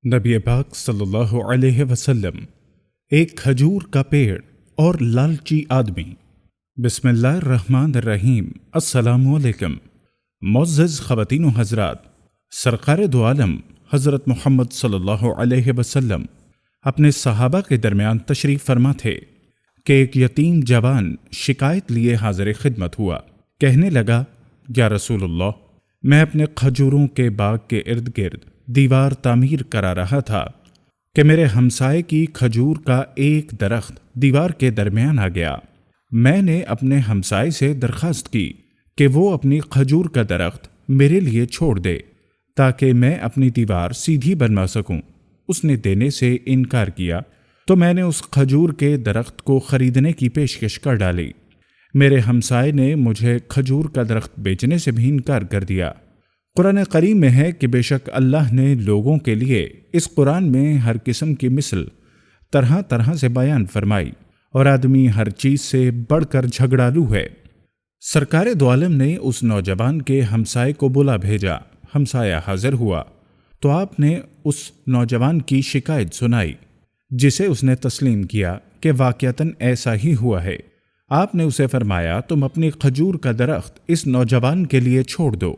نبی پاک صلی اللہ علیہ وسلم، ایک کھجور کا پیڑ اور لالچی آدمی۔ بسم اللہ الرحمن الرحیم۔ السلام علیکم۔ معزز خواتین و حضرات، سرکار دو عالم حضرت محمد صلی اللہ علیہ وسلم اپنے صحابہ کے درمیان تشریف فرما تھے کہ ایک یتیم جوان شکایت لیے حاضر خدمت ہوا۔ کہنے لگا، یا رسول اللہ، میں اپنے کھجوروں کے باغ کے ارد گرد دیوار تعمیر کرا رہا تھا کہ میرے ہمسائے کی کھجور کا ایک درخت دیوار کے درمیان آ گیا۔ میں نے اپنے ہمسائے سے درخواست کی کہ وہ اپنی کھجور کا درخت میرے لیے چھوڑ دے تاکہ میں اپنی دیوار سیدھی بنوا سکوں۔ اس نے دینے سے انکار کیا تو میں نے اس کھجور کے درخت کو خریدنے کی پیشکش کر ڈالی۔ میرے ہمسائے نے مجھے کھجور کا درخت بیچنے سے بھی انکار کر دیا۔ قرآن کریم میں ہے کہ بے شک اللہ نے لوگوں کے لیے اس قرآن میں ہر قسم کی مثل طرح طرح سے بیان فرمائی، اور آدمی ہر چیز سے بڑھ کر جھگڑالو ہے۔ سرکار دو عالم نے اس نوجوان کے ہمسائے کو بلا بھیجا۔ ہمسایہ حاضر ہوا تو آپ نے اس نوجوان کی شکایت سنائی، جسے اس نے تسلیم کیا کہ واقعتاً ایسا ہی ہوا ہے۔ آپ نے اسے فرمایا، تم اپنی کھجور کا درخت اس نوجوان کے لیے چھوڑ دو،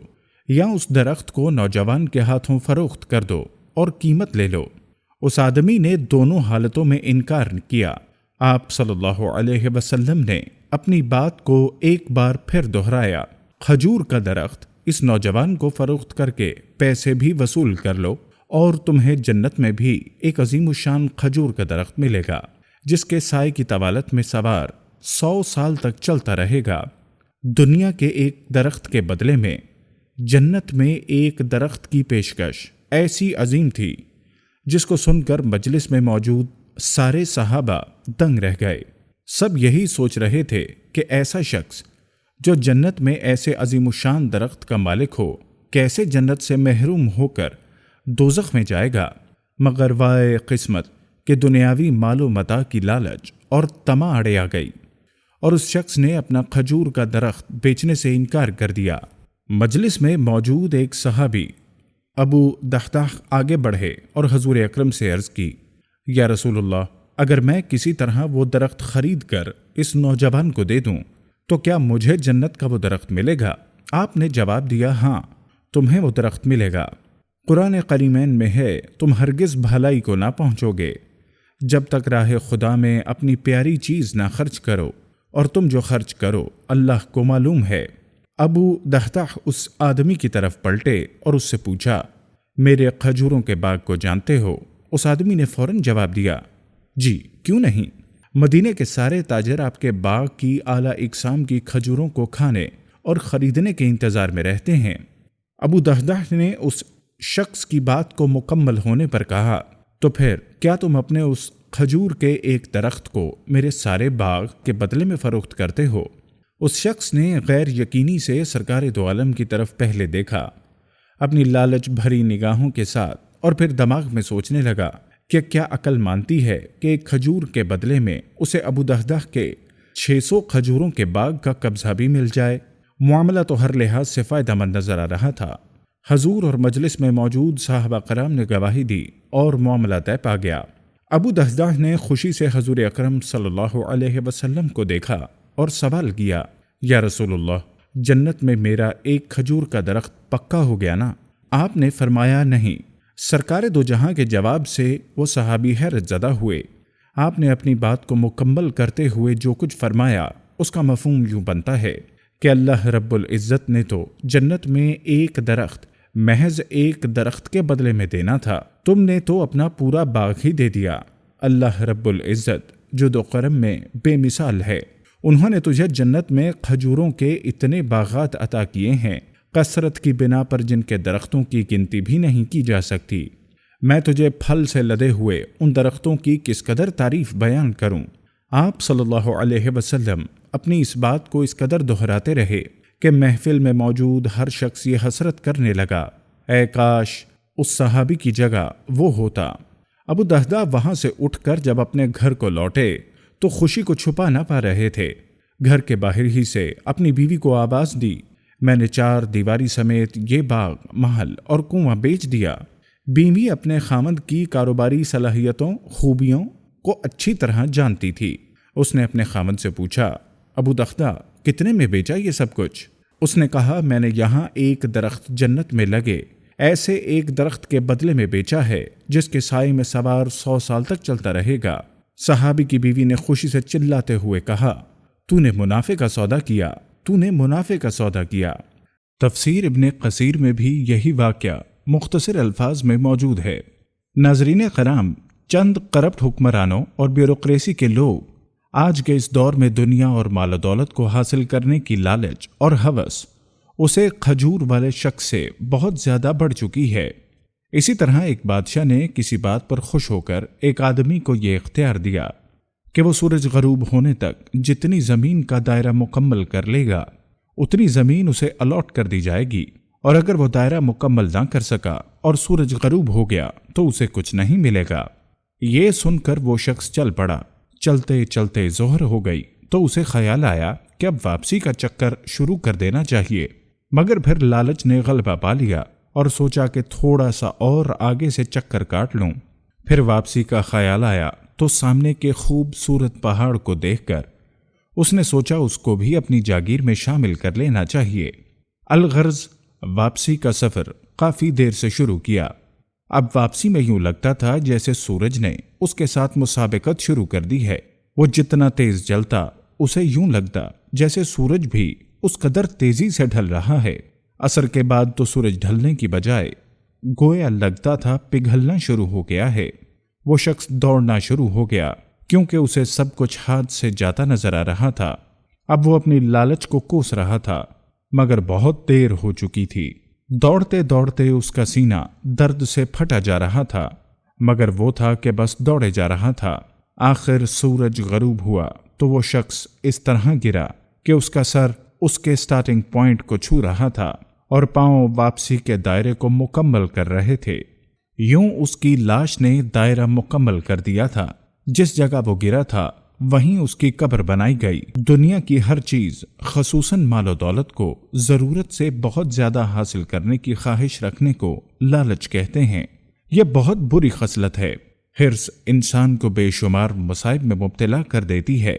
یا اس درخت کو نوجوان کے ہاتھوں فروخت کر دو اور قیمت لے لو۔ اس آدمی نے دونوں حالتوں میں انکار کیا۔ آپ صلی اللہ علیہ وسلم نے اپنی بات کو ایک بار پھر دہرایا، کھجور کا درخت اس نوجوان کو فروخت کر کے پیسے بھی وصول کر لو، اور تمہیں جنت میں بھی ایک عظیم الشان کھجور کا درخت ملے گا جس کے سائے کی طوالت میں سوار 100 سال تک چلتا رہے گا۔ دنیا کے ایک درخت کے بدلے میں جنت میں ایک درخت کی پیشکش ایسی عظیم تھی جس کو سن کر مجلس میں موجود سارے صحابہ دنگ رہ گئے۔ سب یہی سوچ رہے تھے کہ ایسا شخص جو جنت میں ایسے عظیم الشان درخت کا مالک ہو، کیسے جنت سے محروم ہو کر دوزخ میں جائے گا۔ مگر وائے قسمت کہ دنیاوی مال و متاع کی لالچ اور طمع اڑے آ گئی، اور اس شخص نے اپنا کھجور کا درخت بیچنے سے انکار کر دیا۔ مجلس میں موجود ایک صحابی ابو دحداح آگے بڑھے اور حضور اکرم سے عرض کی، یا رسول اللہ، اگر میں کسی طرح وہ درخت خرید کر اس نوجوان کو دے دوں تو کیا مجھے جنت کا وہ درخت ملے گا؟ آپ نے جواب دیا، ہاں، تمہیں وہ درخت ملے گا۔ قرآن کریمین میں ہے، تم ہرگز بھلائی کو نہ پہنچو گے جب تک راہ خدا میں اپنی پیاری چیز نہ خرچ کرو، اور تم جو خرچ کرو اللہ کو معلوم ہے۔ ابو دحداح اس آدمی کی طرف پلٹے اور اس سے پوچھا، میرے کھجوروں کے باغ کو جانتے ہو؟ اس آدمی نے فوراً جواب دیا، جی، کیوں نہیں۔ مدینے کے سارے تاجر آپ کے باغ کی اعلیٰ اقسام کی کھجوروں کو کھانے اور خریدنے کے انتظار میں رہتے ہیں۔ ابو دحداح نے اس شخص کی بات کو مکمل ہونے پر کہا، تو پھر کیا تم اپنے اس کھجور کے ایک درخت کو میرے سارے باغ کے بدلے میں فروخت کرتے ہو؟ اس شخص نے غیر یقینی سے سرکار دو عالم کی طرف پہلے دیکھا، اپنی لالچ بھری نگاہوں کے ساتھ، اور پھر دماغ میں سوچنے لگا کہ کیا عقل مانتی ہے کہ ایک کھجور کے بدلے میں اسے ابو دحداح کے 600 کھجوروں کے باغ کا قبضہ بھی مل جائے۔ معاملہ تو ہر لحاظ سے فائدہ مند نظر آ رہا تھا۔ حضور اور مجلس میں موجود صحابہ کرام نے گواہی دی اور معاملہ طے پا گیا۔ ابو دحداح نے خوشی سے حضور اکرم صلی اللہ علیہ وسلم کو دیکھا اور سوال کیا، یا رسول اللہ، جنت میں میرا ایک کھجور کا درخت پکا ہو گیا نا؟ آپ نے فرمایا، نہیں۔ سرکار دو جہاں کے جواب سے وہ صحابی حیرت زدہ ہوئے۔ آپ نے اپنی بات کو مکمل کرتے ہوئے جو کچھ فرمایا اس کا مفہوم یوں بنتا ہے کہ اللہ رب العزت نے تو جنت میں ایک درخت محض ایک درخت کے بدلے میں دینا تھا، تم نے تو اپنا پورا باغ ہی دے دیا۔ اللہ رب العزت جود و کرم میں بے مثال ہے، انہوں نے تجھے جنت میں کھجوروں کے اتنے باغات عطا کیے ہیں، کثرت کی بنا پر جن کے درختوں کی گنتی بھی نہیں کی جا سکتی۔ میں تجھے پھل سے لدے ہوئے ان درختوں کی کس قدر تعریف بیان کروں۔ آپ صلی اللہ علیہ وسلم اپنی اس بات کو اس قدر دہراتے رہے کہ محفل میں موجود ہر شخص یہ حسرت کرنے لگا، اے کاش اس صحابی کی جگہ وہ ہوتا۔ ابو دحداح وہاں سے اٹھ کر جب اپنے گھر کو لوٹے تو خوشی کو چھپا نہ پا رہے تھے۔ گھر کے باہر ہی سے اپنی بیوی کو آواز دی، میں نے 4 دیواری سمیت یہ باغ، محل اور کنواں بیچ دیا۔ بیوی اپنے خامند کی کاروباری صلاحیتوں خوبیوں کو اچھی طرح جانتی تھی۔ اس نے اپنے خامند سے پوچھا، ابو دغدہ کتنے میں بیچا یہ سب کچھ؟ اس نے کہا، میں نے یہاں ایک درخت جنت میں لگے ایسے ایک درخت کے بدلے میں بیچا ہے جس کے سائے میں سوار 100 سال تک چلتا رہے گا۔ صحابی کی بیوی نے خوشی سے چلاتے ہوئے کہا، تو نے منافع کا سودا کیا، تو نے منافع کا سودا کیا۔ تفسیر ابن کثیر میں بھی یہی واقعہ مختصر الفاظ میں موجود ہے۔ ناظرین کرام، چند کرپٹ حکمرانوں اور بیوروکریسی کے لوگ آج کے اس دور میں دنیا اور مال و دولت کو حاصل کرنے کی لالچ اور ہوس اسے کھجور والے شخص سے بہت زیادہ بڑھ چکی ہے۔ اسی طرح ایک بادشاہ نے کسی بات پر خوش ہو کر ایک آدمی کو یہ اختیار دیا کہ وہ سورج غروب ہونے تک جتنی زمین کا دائرہ مکمل کر لے گا اتنی زمین اسے الاٹ کر دی جائے گی، اور اگر وہ دائرہ مکمل نہ کر سکا اور سورج غروب ہو گیا تو اسے کچھ نہیں ملے گا۔ یہ سن کر وہ شخص چل پڑا۔ چلتے چلتے ظہر ہو گئی تو اسے خیال آیا کہ اب واپسی کا چکر شروع کر دینا چاہیے، مگر پھر لالچ نے غلبہ پا لیا اور سوچا کہ تھوڑا سا اور آگے سے چکر کاٹ لوں۔ پھر واپسی کا خیال آیا تو سامنے کے خوبصورت پہاڑ کو دیکھ کر اس نے سوچا اس کو بھی اپنی جاگیر میں شامل کر لینا چاہیے۔ الغرض واپسی کا سفر کافی دیر سے شروع کیا۔ اب واپسی میں یوں لگتا تھا جیسے سورج نے اس کے ساتھ مسابقت شروع کر دی ہے۔ وہ جتنا تیز جلتا اسے یوں لگتا جیسے سورج بھی اس قدر تیزی سے ڈھل رہا ہے۔ عصر کے بعد تو سورج ڈھلنے کی بجائے گویا لگتا تھا پگھلنا شروع ہو گیا ہے۔ وہ شخص دوڑنا شروع ہو گیا کیونکہ اسے سب کچھ ہاتھ سے جاتا نظر آ رہا تھا۔ اب وہ اپنی لالچ کو کوس رہا تھا، مگر بہت دیر ہو چکی تھی۔ دوڑتے دوڑتے اس کا سینہ درد سے پھٹا جا رہا تھا، مگر وہ تھا کہ بس دوڑے جا رہا تھا۔ آخر سورج غروب ہوا تو وہ شخص اس طرح گرا کہ اس کا سر اس کے سٹارٹنگ پوائنٹ کو چھو رہا تھا اور پاؤں واپسی کے دائرے کو مکمل کر رہے تھے۔ یوں اس کی لاش نے دائرہ مکمل کر دیا تھا۔ جس جگہ وہ گرا تھا وہیں اس کی قبر بنائی گئی۔ دنیا کی ہر چیز خصوصاً مال و دولت کو ضرورت سے بہت زیادہ حاصل کرنے کی خواہش رکھنے کو لالچ کہتے ہیں۔ یہ بہت بری خصلت ہے۔ حرص انسان کو بے شمار مصائب میں مبتلا کر دیتی ہے،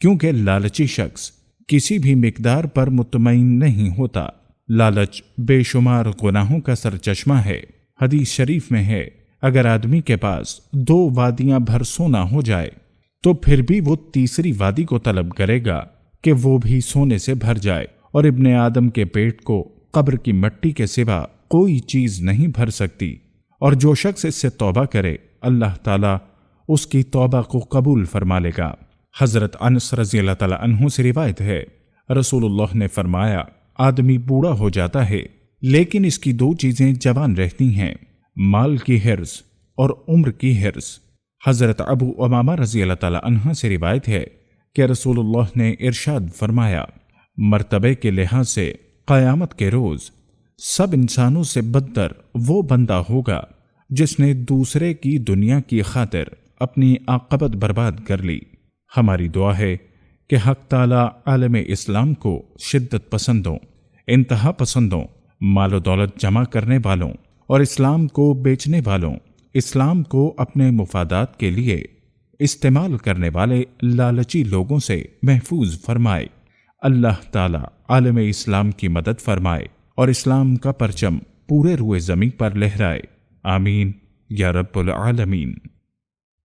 کیونکہ لالچی شخص کسی بھی مقدار پر مطمئن نہیں ہوتا۔ لالچ بے شمار گناہوں کا سرچشمہ ہے۔ حدیث شریف میں ہے، اگر آدمی کے پاس 2 وادیاں بھر سونا ہو جائے تو پھر بھی وہ تیسری وادی کو طلب کرے گا کہ وہ بھی سونے سے بھر جائے، اور ابن آدم کے پیٹ کو قبر کی مٹی کے سوا کوئی چیز نہیں بھر سکتی۔ اور جو شخص اس سے توبہ کرے اللہ تعالیٰ اس کی توبہ کو قبول فرما لے گا۔ حضرت انس رضی اللہ تعالیٰ عنہ سے روایت ہے، رسول اللہ نے فرمایا، آدمی بوڑھا ہو جاتا ہے لیکن اس کی 2 چیزیں جوان رہتی ہیں، مال کی حرص اور عمر کی حرص۔ حضرت ابو امامہ رضی اللہ تعالیٰ عنہ سے روایت ہے کہ رسول اللہ نے ارشاد فرمایا، مرتبے کے لحاظ سے قیامت کے روز سب انسانوں سے بدتر وہ بندہ ہوگا جس نے دوسرے کی دنیا کی خاطر اپنی عاقبت برباد کر لی۔ ہماری دعا ہے کہ حق تعالیٰ عالم اسلام کو شدت پسندوں، انتہا پسندوں، مال و دولت جمع کرنے والوں اور اسلام کو بیچنے والوں، اسلام کو اپنے مفادات کے لیے استعمال کرنے والے لالچی لوگوں سے محفوظ فرمائے۔ اللہ تعالیٰ عالم اسلام کی مدد فرمائے اور اسلام کا پرچم پورے روئے زمین پر لہرائے۔ آمین یا رب العالمین۔